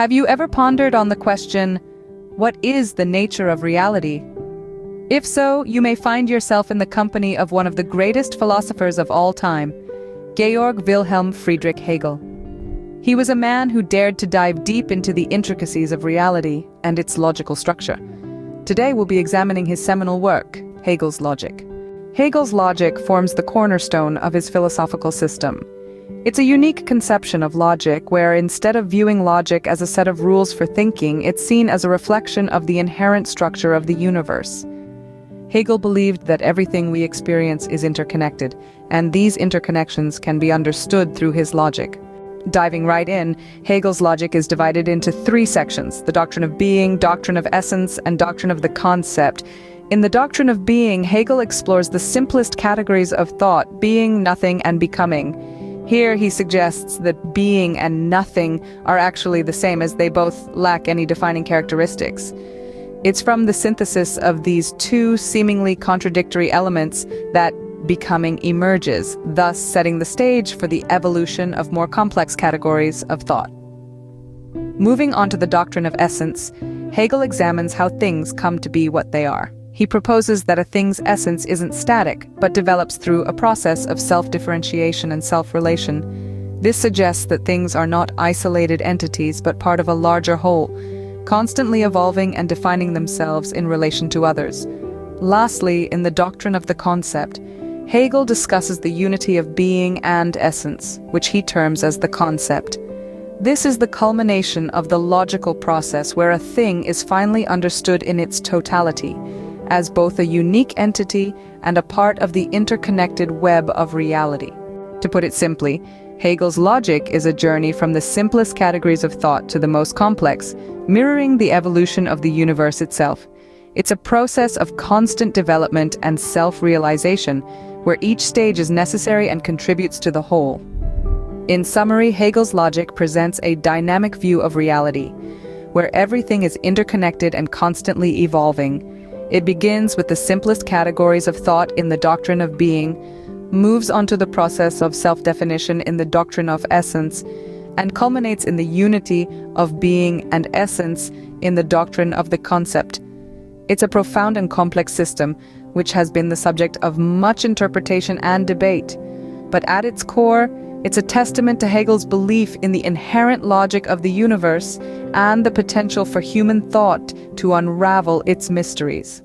Have you ever pondered on the question, what is the nature of reality? If so, you may find yourself in the company of one of the greatest philosophers of all time, Georg Wilhelm Friedrich Hegel. He was a man who dared to dive deep into the intricacies of reality and its logical structure. Today we'll be examining his seminal work, Hegel's Logic. Hegel's logic forms the cornerstone of his philosophical system. It's a unique conception of logic where, instead of viewing logic as a set of rules for thinking, it's seen as a reflection of the inherent structure of the universe. Hegel believed that everything we experience is interconnected, and these interconnections can be understood through his logic. Diving right in, Hegel's logic is divided into three sections: the doctrine of being, doctrine of essence, and doctrine of the concept. In the doctrine of being, Hegel explores the simplest categories of thought: being, nothing, and becoming. Here he suggests that being and nothing are actually the same, as they both lack any defining characteristics. It's from the synthesis of these two seemingly contradictory elements that becoming emerges, thus setting the stage for the evolution of more complex categories of thought. Moving on to the doctrine of essence, Hegel examines how things come to be what they are. He proposes that a thing's essence isn't static, but develops through a process of self-differentiation and self-relation. This suggests that things are not isolated entities, but part of a larger whole, constantly evolving and defining themselves in relation to others. Lastly, in the doctrine of the concept, Hegel discusses the unity of being and essence, which he terms as the concept. This is the culmination of the logical process where a thing is finally understood in its totality, as both a unique entity and a part of the interconnected web of reality. To put it simply, Hegel's logic is a journey from the simplest categories of thought to the most complex, mirroring the evolution of the universe itself. It's a process of constant development and self-realization, where each stage is necessary and contributes to the whole. In summary, Hegel's logic presents a dynamic view of reality, where everything is interconnected and constantly evolving. It begins with the simplest categories of thought in the doctrine of being, moves onto the process of self-definition in the doctrine of essence, and culminates in the unity of being and essence in the doctrine of the concept. It's a profound and complex system, which has been the subject of much interpretation and debate. But at its core, it's a testament to Hegel's belief in the inherent logic of the universe and the potential for human thought to unravel its mysteries.